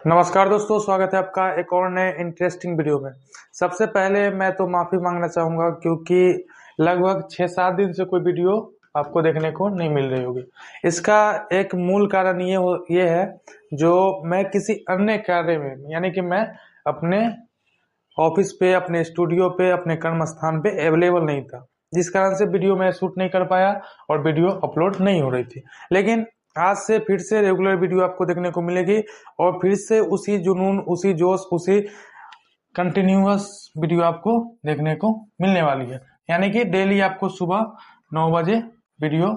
नमस्कार दोस्तों, स्वागत है आपका एक और नए इंटरेस्टिंग वीडियो में। सबसे पहले मैं तो माफ़ी मांगना चाहूँगा क्योंकि लगभग 6-7 दिन से कोई वीडियो आपको देखने को नहीं मिल रही होगी। इसका एक मूल कारण ये है जो मैं किसी अन्य कार्य में यानी कि मैं अपने ऑफिस पे, अपने स्टूडियो पे, अपने कर्म स्थान पे अवेलेबल नहीं था, जिस कारण से वीडियो मैं शूट नहीं कर पाया और वीडियो अपलोड नहीं हो रही थी। लेकिन आज से फिर से रेगुलर वीडियो आपको देखने को मिलेगी और फिर से उसी जुनून, उसी जोश, उसी कंटिन्यूअस वीडियो आपको देखने को मिलने वाली है। यानी कि डेली आपको सुबह 9 बजे वीडियो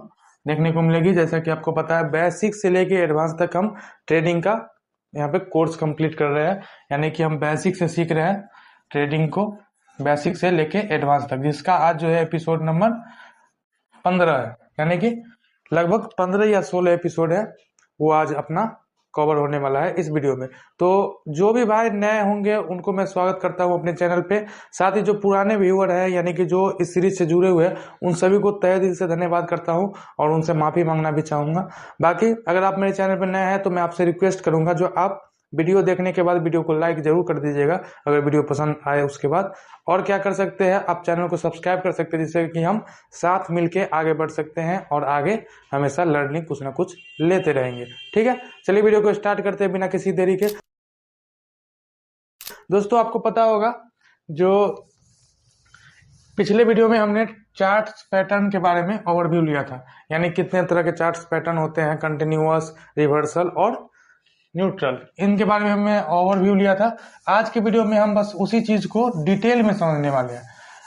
देखने को मिलेगी। जैसा कि आपको पता है, बेसिक से लेके एडवांस तक हम ट्रेडिंग का यहाँ पे कोर्स कंप्लीट कर रहे हैं। यानी कि हम बेसिक से सीख रहे हैं ट्रेडिंग को, बेसिक से लेके एडवांस तक, जिसका आज जो है एपिसोड नंबर 15 है। यानी कि लगभग 15 या 16 एपिसोड है, वो आज अपना कवर होने वाला है इस वीडियो में। तो जो भी भाई नए होंगे उनको मैं स्वागत करता हूँ अपने चैनल पे। साथ ही जो पुराने व्यूअर है यानी कि जो इस सीरीज से जुड़े हुए हैं, उन सभी को तहे दिल से धन्यवाद करता हूँ और उनसे माफी मांगना भी चाहूंगा। बाकी अगर आप मेरे चैनल पर नए हैं तो मैं आपसे रिक्वेस्ट करूंगा, जो आप वीडियो देखने के बाद वीडियो को लाइक जरूर कर दीजिएगा अगर वीडियो पसंद आए उसके बाद। और क्या कर सकते हैं, आप चैनल को सब्सक्राइब कर सकते हैं, जिससे कि हम साथ मिलके आगे बढ़ सकते हैं और आगे हमेशा लर्निंग कुछ ना कुछ लेते रहेंगे। ठीक है, चलिए वीडियो को स्टार्ट करते हैं बिना किसी देरी के। दोस्तों, आपको पता होगा जो पिछले वीडियो में हमने चार्ट्स पैटर्न के बारे में ओवरव्यू लिया था, यानी कितने तरह के चार्ट्स पैटर्न होते हैं, कंटिन्यूअस, रिवर्सल और न्यूट्रल, इनके बारे में हमने ओवरव्यू लिया था। आज के वीडियो में हम बस उसी चीज को डिटेल में समझने वाले हैं।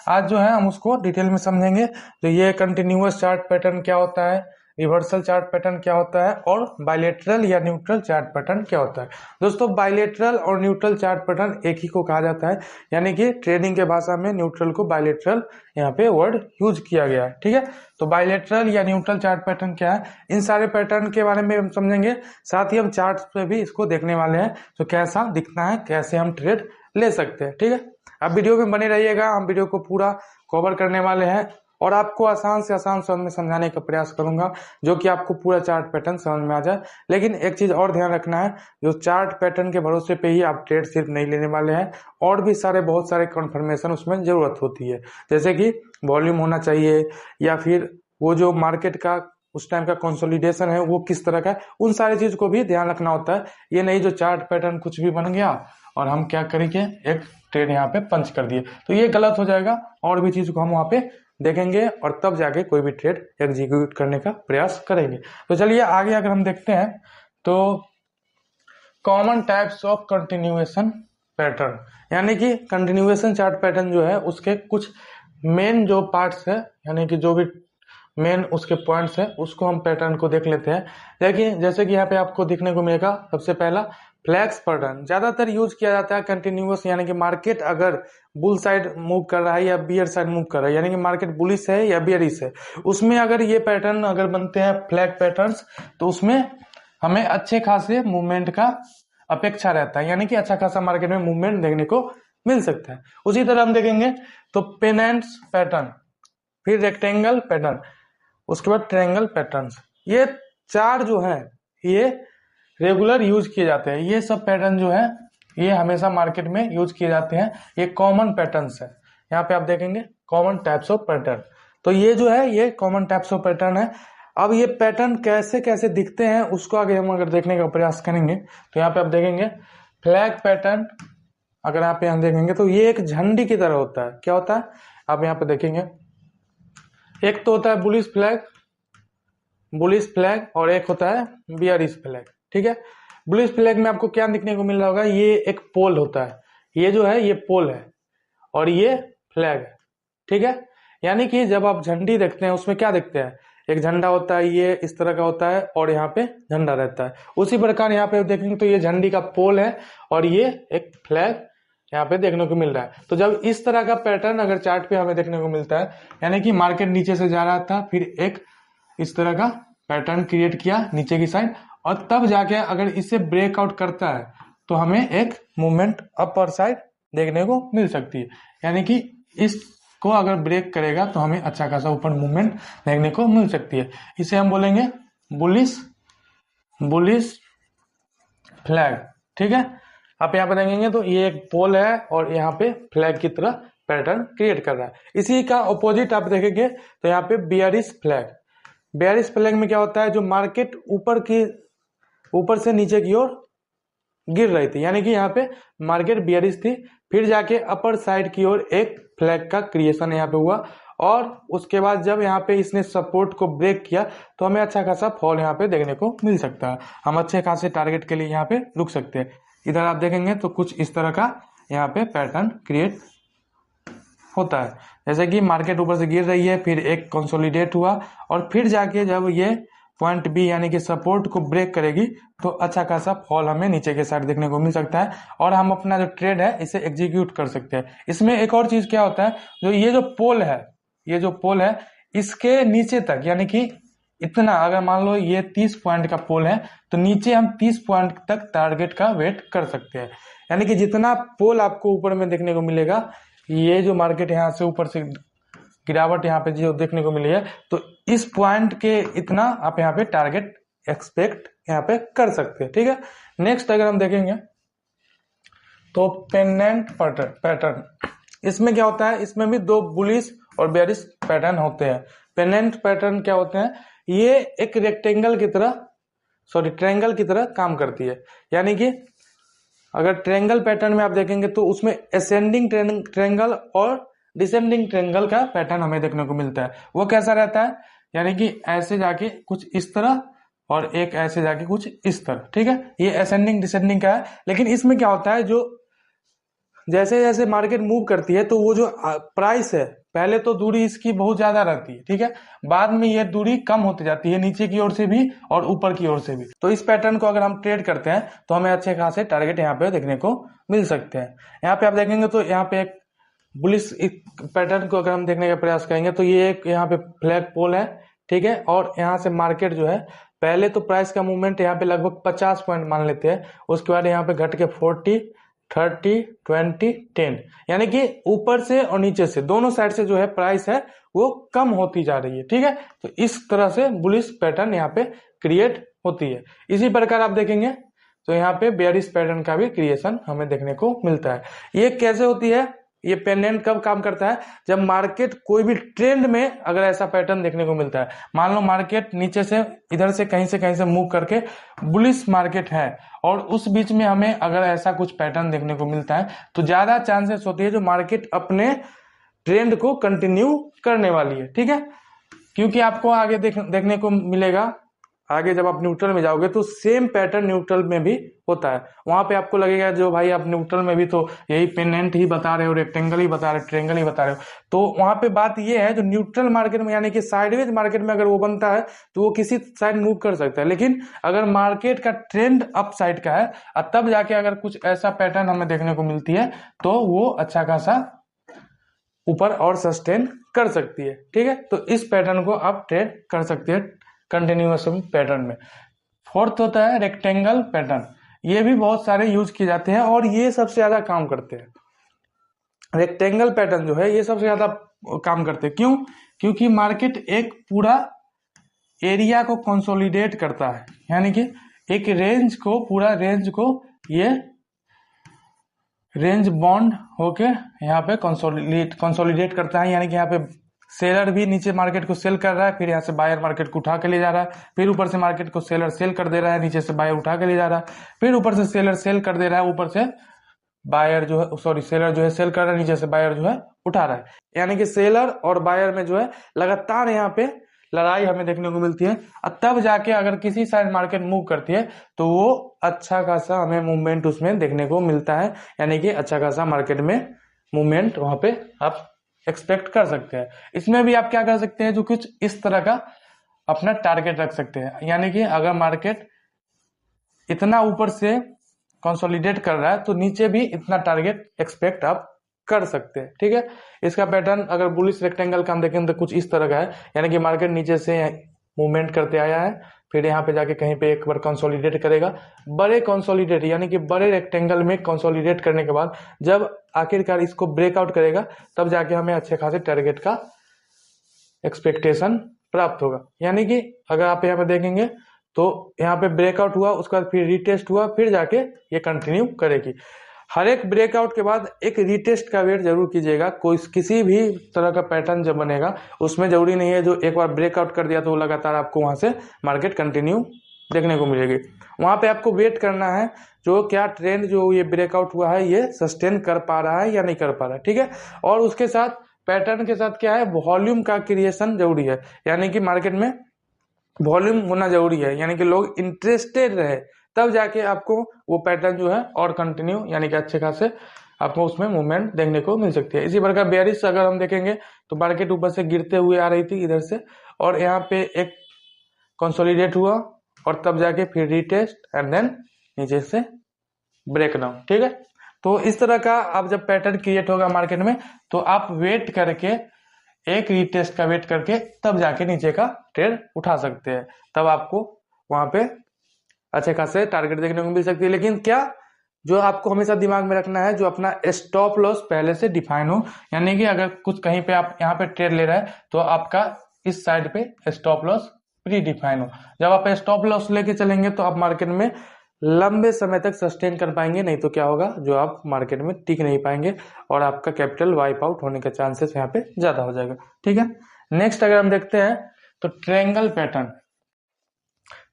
आज जो है हम उसको डिटेल में समझेंगे। तो ये कंटिन्यूअस चार्ट पैटर्न क्या होता है, रिवर्सल चार्ट पैटर्न क्या होता है और बायलेटरल या न्यूट्रल चार्ट पैटर्न क्या होता है। दोस्तों, बायलेटरल और न्यूट्रल चार्ट पैटर्न एक ही को कहा जाता है, यानी कि ट्रेडिंग के भाषा में न्यूट्रल को बायलेटरल यहाँ पे वर्ड यूज किया गया है। ठीक है, तो बायलेटरल या न्यूट्रल चार्ट पैटर्न क्या है, इन सारे पैटर्न के बारे में हम समझेंगे। साथ ही हम चार्ट पे भी इसको देखने वाले हैं, तो कैसा दिखना है, कैसे हम ट्रेड ले सकते हैं। ठीक है, अब वीडियो में बने रहिएगा, हम वीडियो को पूरा कवर करने वाले हैं और आपको आसान से आसान शब्द में समझाने का प्रयास करूंगा, जो कि आपको पूरा चार्ट पैटर्न समझ में आ जाए। लेकिन एक चीज और ध्यान रखना है, जो चार्ट पैटर्न के भरोसे पे ही आप ट्रेड सिर्फ नहीं लेने वाले हैं, और भी बहुत सारे कंफर्मेशन उसमें जरूरत होती है, जैसे कि वॉल्यूम होना चाहिए, या फिर वो जो मार्केट का उस टाइम का कंसोलिडेशन है वो किस तरह का है, उन सारी चीज को भी ध्यान रखना होता है। ये नहीं जो चार्ट पैटर्न कुछ भी बन गया और हम क्या करेंगे, एक ट्रेड यहाँ पे पंच कर दिए, तो ये गलत हो जाएगा। और भी चीज को हम वहां पे देखेंगे और तब जाके कोई भी ट्रेड एग्जीक्यूट करने का प्रयास करेंगे। तो चलिए आगे अगर हम देखते हैं, तो common types of continuation pattern, यानी कि कंटिन्यूएशन चार्ट पैटर्न जो है उसके कुछ मेन जो पार्ट्स है, यानी कि जो भी मेन उसके पॉइंट्स है, उसको हम पैटर्न को देख लेते हैं। देखिए, जैसे कि यहाँ पे आपको देखने को मिलेगा, सबसे पहला फ्लैक्स पैटर्न ज्यादातर यूज किया जाता है कंटिन्यूअस, यानी कि मार्केट अगर बुल साइड मूव कर रहा है या बियर साइड मूव कर रहा है, यानी कि मार्केट बुलिश है या बियरिश है, उसमें अगर ये पैटर्न अगर बनते हैं फ्लैग पैटर्न्स, तो उसमें हमें अच्छे खासे मूवमेंट का अपेक्षा रहता है, यानी कि अच्छा खासा मार्केट में मूवमेंट देखने को मिल सकता है। उसी तरह हम देखेंगे तो पेनेंट्स पैटर्न, फिर रेक्टेंगल पैटर्न, उसके बाद ट्रायंगल पैटर्न्स, ये चार जो है ये रेगुलर यूज किए जाते हैं। ये सब पैटर्न जो है ये हमेशा मार्केट में यूज किए जाते हैं, ये कॉमन पैटर्न्स है। यहाँ पे आप देखेंगे कॉमन टाइप्स ऑफ पैटर्न, तो ये जो है ये कॉमन टाइप्स ऑफ पैटर्न है। अब ये पैटर्न कैसे कैसे दिखते हैं उसको आगे हम अगर देखने का प्रयास करेंगे, तो यहाँ पे आप देखेंगे फ्लैग पैटर्न, अगर आप यहाँ देखेंगे तो ये एक झंडी की तरह होता है। क्या होता है, आप यहाँ पे देखेंगे, एक तो होता है बुलिश फ्लैग और एक होता है बियरिश फ्लैग। ठीक है, बुलिश फ्लैग में आपको क्या दिखने को मिल रहा होगा, ये एक पोल होता है, ये जो है ये पोल है और ये फ्लैग है। ठीक है, यानी कि जब आप झंडी देखते हैं उसमें क्या देखते हैं, एक झंडा होता है, ये इस तरह का होता है और यहाँ पे झंडा रहता है। उसी प्रकार यहाँ पे देखेंगे तो ये झंडी का पोल है और ये एक फ्लैग यहाँ पे देखने को मिल रहा है। तो जब इस तरह का पैटर्न अगर चार्ट पे हमें देखने को मिलता है, यानी कि मार्केट नीचे से जा रहा था, फिर एक इस तरह का पैटर्न क्रिएट किया नीचे की साइड, और तब जाके अगर इसे ब्रेकआउट करता है तो हमें एक मूवमेंट अपर साइड देखने को मिल सकती है। यानी कि इसको अगर ब्रेक करेगा तो हमें अच्छा खासा ऊपर मूवमेंट देखने को मिल सकती है। इसे हम बोलेंगे बुलिश फ्लैग। ठीक है, आप यहाँ पे देखेंगे तो ये एक पोल है और यहाँ पे फ्लैग की तरह पैटर्न क्रिएट कर रहा है। इसी का ऑपोजिट आप देखेंगे तो यहाँ पे बेयरिश फ्लैग, बेयरिश फ्लैग में क्या होता है, जो मार्केट ऊपर से नीचे की ओर गिर रही थी, यानी कि यहाँ पे मार्केट बियरिश थी, फिर जाके अपर साइड की ओर एक फ्लैग का क्रिएशन यहाँ पे हुआ और उसके बाद जब यहाँ पे इसने सपोर्ट को ब्रेक किया तो हमें अच्छा खासा फॉल यहाँ पे देखने को मिल सकता है। हम अच्छे खासे टारगेट के लिए यहाँ पे रुक सकते हैं। इधर आप देखेंगे तो कुछ इस तरह का यहाँ पे पैटर्न क्रिएट होता है, जैसे कि मार्केट ऊपर से गिर रही है, फिर एक कंसोलिडेट हुआ और फिर जाके जब ये पॉइंट बी यानी कि सपोर्ट को ब्रेक करेगी तो अच्छा खासा फॉल हमें नीचे के साइड देखने को मिल सकता है और हम अपना जो ट्रेड है इसे एग्जीक्यूट कर सकते हैं। इसमें एक और चीज क्या होता है, जो ये जो पोल है इसके नीचे तक, यानी कि इतना, अगर मान लो ये 30 पॉइंट का पोल है तो नीचे हम 30 पॉइंट तक टारगेट का वेट कर सकते हैं। यानी कि जितना पोल आपको ऊपर में देखने को मिलेगा, ये जो मार्केट यहाँ से ऊपर से गिरावट यहाँ पे जो देखने को मिली है, तो इस पॉइंट के इतना आप यहाँ पे टारगेट एक्सपेक्ट यहाँ पे कर सकते हैं। ठीक है, नेक्स्ट अगर हम देखेंगे तो पेंडेंट पैटर्न, इसमें क्या होता है, इसमें भी दो बुलिश और बेयरिश पैटर्न होते हैं। पेंडेंट पैटर्न क्या होते हैं, ये एक ट्रायंगल की तरह काम करती है। यानी कि अगर ट्रायंगल पैटर्न में आप देखेंगे तो उसमें असेंडिंग ट्रायंगल और डिसेंडिंग ट्रायंगल का पैटर्न हमें देखने को मिलता है। वो कैसा रहता है, यानी कि ऐसे जाके कुछ इस तरह और एक ऐसे जाके कुछ इस तरह। ठीक है, ये असेंडिंग डिसेंडिंग का है। लेकिन इसमें क्या होता है, जो जैसे जैसे मार्केट मूव करती है तो वो जो प्राइस है, पहले तो दूरी इसकी बहुत ज्यादा रहती है, ठीक है, बाद में ये दूरी कम होती जाती है, नीचे की ओर से भी और ऊपर की ओर से भी। तो इस पैटर्न को अगर हम ट्रेड करते हैं तो हमें अच्छे खासे टारगेट यहाँ पे देखने को मिल सकते हैं। यहाँ पे आप देखेंगे तो यहाँ पे एक बुलिश पैटर्न को अगर हम देखने का प्रयास करेंगे तो ये एक यहाँ पे फ्लैग पोल है, ठीक है, और यहाँ से मार्केट जो है, पहले तो प्राइस का मूवमेंट यहाँ पे लगभग 50 पॉइंट मान लेते हैं, उसके बाद यहाँ पे घट के 40, 30, 20, 10, यानी कि ऊपर से और नीचे से दोनों साइड से जो है प्राइस है वो कम होती जा रही है। ठीक है, तो इस तरह से बुलिश पैटर्न यहाँ पे क्रिएट होती है। इसी प्रकार आप देखेंगे तो यहाँ पे बेयरिश पैटर्न का भी क्रिएशन हमें देखने को मिलता है। ये कैसे होती है, ये पेंडेंट कब काम करता है, जब मार्केट कोई भी ट्रेंड में अगर ऐसा पैटर्न देखने को मिलता है, मान लो मार्केट नीचे से इधर से कहीं से मूव करके बुलिश मार्केट है और उस बीच में हमें अगर ऐसा कुछ पैटर्न देखने को मिलता है तो ज्यादा चांसेस होती है जो मार्केट अपने ट्रेंड को कंटिन्यू करने वाली है। ठीक है, क्योंकि आपको आगे देखने को मिलेगा, आगे जब आप न्यूट्रल में जाओगे तो सेम पैटर्न न्यूट्रल में भी होता है। वहां पे आपको लगेगा जो भाई आप न्यूट्रल में भी तो यही पेंडेंट ही बता रहे हो, रेक्टेंगल ही बता रहे हो, ट्रायंगल ही बता रहे हो, तो वहां पे बात ये है जो न्यूट्रल मार्केट में यानी कि साइडवेज मार्केट में अगर वो बनता है तो वो किसी साइड मूव कर सकता है। लेकिन अगर मार्केट का ट्रेंड अप साइड का है और तब जाके अगर कुछ ऐसा पैटर्न हमें देखने को मिलती है तो वो अच्छा खासा ऊपर और सस्टेन कर सकती है। ठीक है, तो इस पैटर्न को आप ट्रेड कर सकते हैं कंटिन्यूअस पैटर्न में। फोर्थ होता है रेक्टेंगल पैटर्न, ये भी बहुत सारे यूज किए जाते हैं और ये सबसे ज्यादा काम करते हैं। रेक्टेंगल पैटर्न जो है ये सबसे ज्यादा काम करते हैं, क्यों, क्योंकि मार्केट एक पूरा एरिया को कंसोलिडेट करता है, यानी कि एक रेंज को, पूरा रेंज को ये रेंज बॉन्ड होके यहाँ पे कंसोलिडेट करता है। यानी कि यहाँ पे सेलर भी नीचे मार्केट को सेल कर रहा है, फिर यहाँ से बायर मार्केट को उठा के ले जा रहा है, फिर ऊपर से मार्केट को सेलर सेल कर दे रहा है, नीचे से बायर उठा के ले जा रहा है, फिर ऊपर से सेलर सेल कर दे रहा है, ऊपर से बायर जो है सेलर जो है सेल कर रहा है, नीचे से बायर जो है उठा रहा है। यानी कि सेलर और बायर में जो है लगातार यहाँ पे लड़ाई हमें देखने को मिलती है और तब जाके अगर किसी साइड मार्केट मूव करती है तो वो अच्छा खासा हमें मूवमेंट उसमें देखने को मिलता है, यानी कि अच्छा खासा मार्केट में मूवमेंट वहां पे आप एक्सपेक्ट कर सकते हैं। इसमें भी आप क्या कर सकते हैं, जो कुछ इस तरह का अपना टारगेट रख सकते हैं, यानी कि अगर मार्केट इतना ऊपर से कंसोलिडेट कर रहा है तो नीचे भी इतना टारगेट एक्सपेक्ट आप कर सकते हैं। ठीक है, इसका पैटर्न अगर बुलिश रेक्टेंगल का हम देखें तो कुछ इस तरह का है, यानी कि मार्केट नीचे से मूवमेंट करते आया है, फिर यहाँ पे जाके कहीं पे एक बार कंसोलिडेट करेगा, बड़े कंसोलिडेट यानी कि बड़े रेक्टेंगल में कंसोलिडेट करने के बाद जब आखिरकार इसको ब्रेकआउट करेगा तब जाके हमें अच्छे खासे टारगेट का एक्सपेक्टेशन प्राप्त होगा। यानी कि अगर आप यहाँ पे देखेंगे तो यहाँ पे ब्रेकआउट हुआ, उसके बाद फिर रीटेस्ट हुआ, फिर जाके ये कंटिन्यू करेगी। हर एक ब्रेकआउट के बाद एक रीटेस्ट का वेट जरूर कीजिएगा। कोई किसी भी तरह का पैटर्न जब बनेगा उसमें जरूरी नहीं है जो एक बार ब्रेकआउट कर दिया तो लगातार आपको वहां से मार्केट कंटिन्यू देखने को मिलेगी। वहां पे आपको वेट करना है जो क्या ट्रेंड जो ये ब्रेकआउट हुआ है ये सस्टेन कर पा रहा है या नहीं कर पा रहा है, ठीक है। और उसके साथ पैटर्न के साथ क्या है, वॉल्यूम का क्रिएशन जरूरी है, यानी कि मार्केट में वॉल्यूम होना जरूरी है, यानी कि लोग इंटरेस्टेड रहे, तब जाके आपको वो पैटर्न जो है और कंटिन्यू यानी कि अच्छे खासे आपको उसमें मूवमेंट देखने को मिल सकती है। इसी प्रकार बेयरिश अगर हम देखेंगे तो मार्केट ऊपर से गिरते हुए आ रही थी इधर से, और यहाँ पे एक कंसोलिडेट हुआ और तब जाके फिर रीटेस्ट एंड देन नीचे से ब्रेकडाउन, ठीक है। तो इस तरह का अब जब पैटर्न क्रिएट होगा मार्केट में तो आप वेट करके एक रीटेस्ट का वेट करके तब जाके नीचे का ट्रेड उठा सकते हैं, तब आपको वहां पे अच्छे खासे टारगेट देखने को मिल सकती है। लेकिन क्या जो आपको हमेशा दिमाग में रखना है, जो अपना स्टॉप लॉस पहले से डिफाइन हो, यानी कि अगर कुछ कहीं पे आप यहाँ पे ट्रेड ले रहे हैं तो आपका इस साइड पे स्टॉप लॉस प्री डिफाइन हो। जब आप स्टॉप लॉस लेके चलेंगे तो आप मार्केट में लंबे समय तक सस्टेन कर पाएंगे, नहीं तो क्या होगा जो आप मार्केट में टिक नहीं पाएंगे और आपका कैपिटल वाइप आउट होने का चांसेस यहाँ पे ज्यादा हो जाएगा, ठीक है। नेक्स्ट अगर हम देखते हैं तो ट्रायंगल पैटर्न।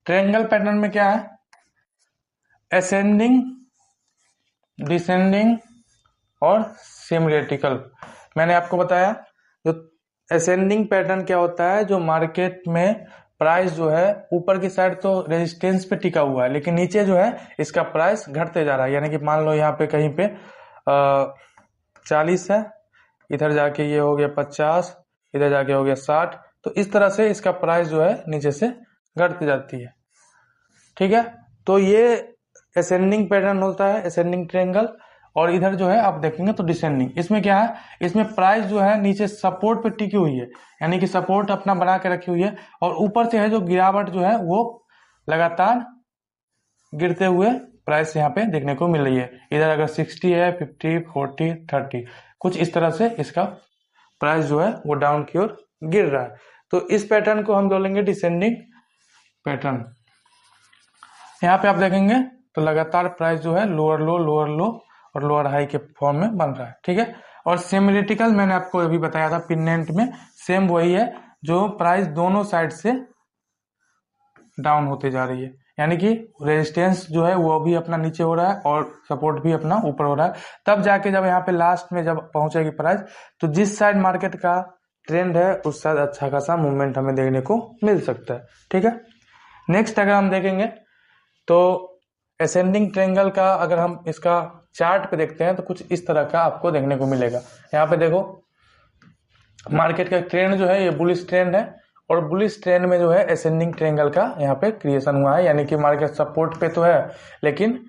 ट्रायंगल पैटर्न में क्या है, असेंडिंग, डिसेंडिंग और सिमेट्रिकल। मैंने आपको बताया जो असेंडिंग पैटर्न क्या होता है, जो मार्केट में प्राइस जो है ऊपर की साइड तो रेजिस्टेंस पे टिका हुआ है लेकिन नीचे जो है इसका प्राइस घटते जा रहा है, यानी कि मान लो यहाँ पे कहीं पे 40 है, इधर जाके ये हो गया 50, इधर जाके हो गया 60, तो इस तरह से इसका प्राइस जो है नीचे से घटती जाती है, ठीक है। तो ये असेंडिंग पैटर्न होता है, असेंडिंग ट्रायंगल। और इधर जो है आप देखेंगे तो डिसेंडिंग। इसमें क्या है, इसमें प्राइस जो है नीचे सपोर्ट पे टिकी हुई है, यानी कि सपोर्ट अपना बना के रखी हुई है, और ऊपर से है जो गिरावट जो है वो लगातार गिरते हुए प्राइस यहाँ पे देखने को मिल रही है। इधर अगर 60 है, 50, 40, 30, कुछ इस तरह से इसका प्राइस जो है वो डाउन की ओर गिर रहा है। तो इस पैटर्न को हम बोलेंगे डिसेंडिंग पैटर्न। यहाँ पे आप देखेंगे तो लगातार प्राइस जो है लोअर लो, लोअर लो और लोअर हाई के फॉर्म में बन रहा है, ठीक है। और सिमेट्रिकल मैंने आपको अभी बताया था पिनेंट में, सेम वही है जो प्राइस दोनों साइड से डाउन होते जा रही है, यानी कि रेजिस्टेंस जो है वो भी अपना नीचे हो रहा है और सपोर्ट भी अपना ऊपर हो रहा है। तब जाके जब यहाँ पे लास्ट में जब पहुंचेगी प्राइस तो जिस साइड मार्केट का ट्रेंड है उस साइड अच्छा खासा मूवमेंट हमें देखने को मिल सकता है, ठीक है। नेक्स्ट अगर हम देखेंगे तो असेंडिंग ट्रायंगल का अगर हम इसका चार्ट पे देखते हैं तो कुछ इस तरह का आपको देखने को मिलेगा। यहाँ पे देखो मार्केट का ट्रेंड जो है ये बुलिश ट्रेंड है, और बुलिश ट्रेंड में जो है असेंडिंग ट्रायंगल का यहाँ पे क्रिएशन हुआ है, यानी कि मार्केट सपोर्ट पे तो है लेकिन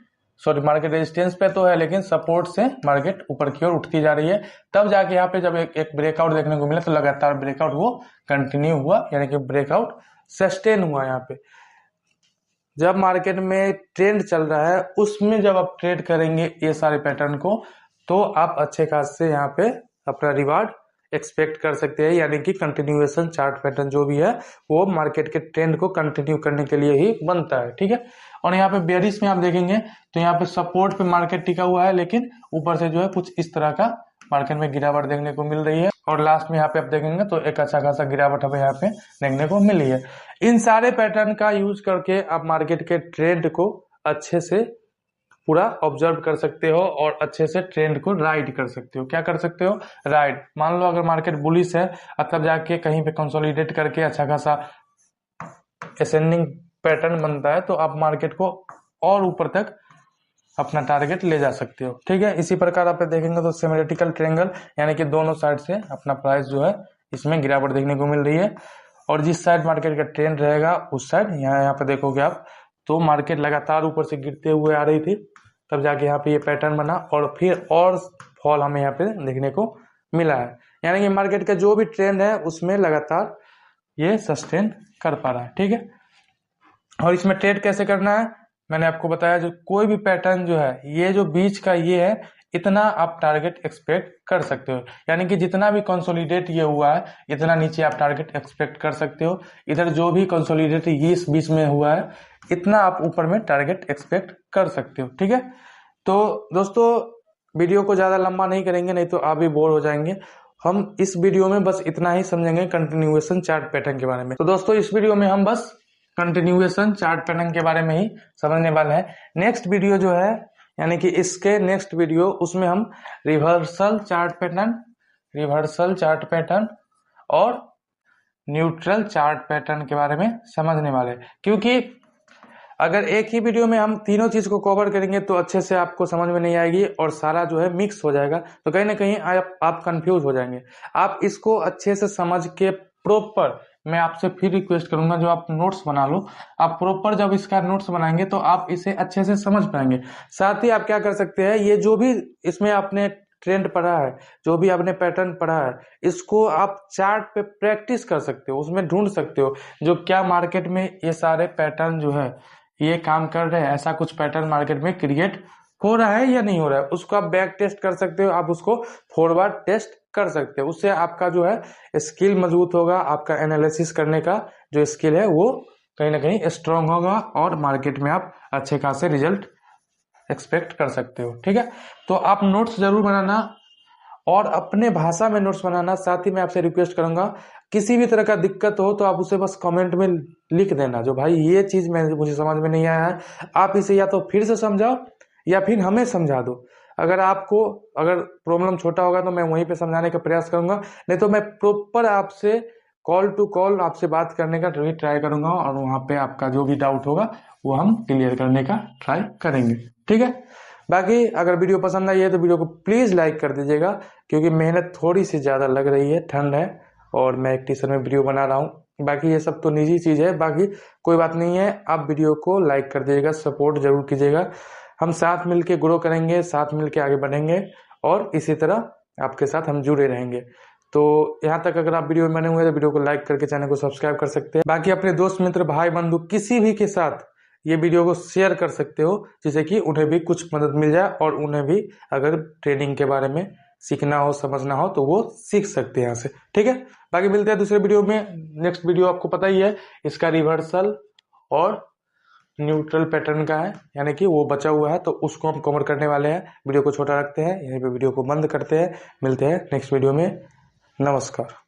मार्केट रेजिस्टेंस पे तो है लेकिन सपोर्ट से मार्केट ऊपर की ओर उठती जा रही है। तब जाके यहाँ पे जब एक ब्रेकआउट देखने को मिला तो लगातार ब्रेकआउट वो कंटिन्यू हुआ, यानी कि ब्रेकआउट सस्टेन हुआ। यहाँ पे जब मार्केट में ट्रेंड चल रहा है उसमें जब आप ट्रेड करेंगे ये सारे पैटर्न को तो आप अच्छे खासे यहाँ पे अपना रिवार्ड एक्सपेक्ट कर सकते हैं, यानी कि कंटिन्यूएशन चार्ट पैटर्न जो भी है वो मार्केट के ट्रेंड को कंटिन्यू करने के लिए ही बनता है, ठीक है। और यहाँ पे बेयरिश में आप देखेंगे तो यहाँ पे सपोर्ट पे मार्केट टिका हुआ है लेकिन ऊपर से जो है कुछ इस तरह का मार्केट में गिरावट देखने को मिल रही है, और लास्ट में यहाँ पे आप देखेंगे तो एक अच्छा खासा गिरावट हमें यहाँ पे देखने को मिली है। इन सारे पैटर्न का यूज करके आप मार्केट के ट्रेंड को अच्छे से पूरा ऑब्जर्व कर सकते हो और अच्छे से ट्रेंड को राइड कर सकते हो। क्या कर सकते हो, राइड। मान लो अगर मार्केट बुलिश है तब जाके कहीं पे कंसोलिडेट करके अच्छा खासा असेंडिंग पैटर्न बनता है तो आप मार्केट को और ऊपर तक अपना टारगेट ले जा सकते हो, ठीक है। इसी प्रकार आप देखेंगे तो सिमेट्रिकल ट्रायंगल, यानी कि दोनों साइड से अपना प्राइस जो है इसमें गिरावट देखने को मिल रही है, और जिस साइड मार्केट का ट्रेंड रहेगा उस साइड यहाँ पे देखोगे आप तो मार्केट लगातार ऊपर से गिरते हुए आ रही थी, तब जाके यहाँ पे ये पैटर्न बना और फिर और फॉल हमें यहाँ पे देखने को मिला है, यानी कि मार्केट का जो भी ट्रेंड है उसमें लगातार ये सस्टेन कर पा रहा है, ठीक है। और इसमें ट्रेड कैसे करना है मैंने आपको बताया, जो कोई भी पैटर्न जो है ये जो बीच का ये है इतना आप टारगेट एक्सपेक्ट कर सकते हो। यानी कि जितना भी कंसोलिडेट ये हुआ है इतना नीचे आप टारगेट एक्सपेक्ट कर सकते हो। इधर जो भी कंसोलिडेट इस बीच में हुआ है इतना आप ऊपर में टारगेट एक्सपेक्ट कर सकते हो। ठीक है, तो दोस्तों वीडियो को ज़्यादा लंबा नहीं करेंगे, नहीं तो आप भी बोर हो जाएंगे। हम इस वीडियो में बस इतना ही समझेंगे कंटिन्यूएशन चार्ट पैटर्न के बारे में। तो दोस्तों इस वीडियो में हम बस कंटिन्यूएशन चार्ट पैटर्न के बारे में ही समझने वाले हैं। नेक्स्ट वीडियो जो है यानी कि इसके नेक्स्ट वीडियो उसमें हम रिवर्सल चार्ट पैटर्न और न्यूट्रल चार्ट पैटर्न के बारे में समझने वाले हैं। क्योंकि अगर एक ही वीडियो में हम तीनों चीज को कवर करेंगे तो अच्छे से आपको समझ में नहीं आएगी और सारा जो है मिक्स हो जाएगा, तो कहीं ना कहीं आप कंफ्यूज हो जाएंगे। आप इसको अच्छे से समझ के प्रॉपर, मैं आपसे फिर रिक्वेस्ट करूंगा जो आप नोट्स बना लो। आप प्रॉपर जब इसका नोट्स बनाएंगे तो आप इसे अच्छे से समझ पाएंगे। साथ ही आप क्या कर सकते हैं, ये जो भी इसमें आपने ट्रेंड पढ़ा है, जो भी आपने पैटर्न पढ़ा है, इसको आप चार्ट पे प्रैक्टिस कर सकते हो, उसमें ढूंढ सकते हो जो क्या मार्केट में ये सारे पैटर्न जो है ये काम कर रहे हैं, ऐसा कुछ पैटर्न मार्केट में क्रिएट हो रहा है या नहीं हो रहा है, उसको आप बैक टेस्ट कर सकते हो, आप उसको फॉरवर्ड टेस्ट कर सकते हो। उससे आपका जो है स्किल मजबूत होगा, आपका एनालिसिस करने का जो स्किल है वो कहीं ना कहीं स्ट्रांग होगा और मार्केट में आप अच्छे खासे रिजल्ट एक्सपेक्ट कर सकते हो। ठीक है, तो आप नोट्स जरूर बनाना और अपने भाषा में नोट्स बनाना। साथ ही मैं आपसे रिक्वेस्ट करूंगा किसी भी तरह का दिक्कत हो तो आप उसे बस कमेंट में लिख देना, जो भाई ये चीज मुझे समझ में नहीं आया है, आप इसे या तो फिर से समझाओ या फिर हमें समझा दो। अगर प्रॉब्लम छोटा होगा तो मैं वहीं पे समझाने का प्रयास करूंगा, नहीं तो मैं प्रॉपर आपसे कॉल टू कॉल आपसे बात करने का ट्राई करूंगा और वहां पे आपका जो भी डाउट होगा वो हम क्लियर करने का ट्राई करेंगे। ठीक है, बाकी अगर वीडियो पसंद आई है तो वीडियो को प्लीज लाइक कर दीजिएगा, क्योंकि मेहनत थोड़ी सी ज्यादा लग रही है, ठंड है और मैं एक टी-शर्ट में वीडियो बना रहा हूँ। बाकी ये सब तो निजी चीज है, बाकी कोई बात नहीं है। आप वीडियो को लाइक कर दीजिएगा, सपोर्ट जरूर कीजिएगा। हम साथ मिलके ग्रो करेंगे, साथ मिलके आगे बढ़ेंगे और इसी तरह आपके साथ हम जुड़े रहेंगे। तो यहाँ तक अगर आप वीडियो में बने हुए हैं तो वीडियो को लाइक करके चैनल को सब्सक्राइब कर सकते हैं। बाकी अपने दोस्त मित्र भाई बंधु किसी भी के साथ ये वीडियो को शेयर कर सकते हो, जिससे कि उन्हें भी कुछ मदद मिल जाए और उन्हें भी अगर ट्रेडिंग के बारे में सीखना हो समझना हो तो वो सीख सकते हैं यहाँ से। ठीक है, बाकी मिलते हैं दूसरे वीडियो में। नेक्स्ट वीडियो आपको पता ही है, इसका रिवर्सल और न्यूट्रल पैटर्न का है, यानी कि वो बचा हुआ है तो उसको हम कवर करने वाले हैं। वीडियो को छोटा रखते हैं, यहीं पे वीडियो को बंद करते हैं। मिलते हैं नेक्स्ट वीडियो में। नमस्कार।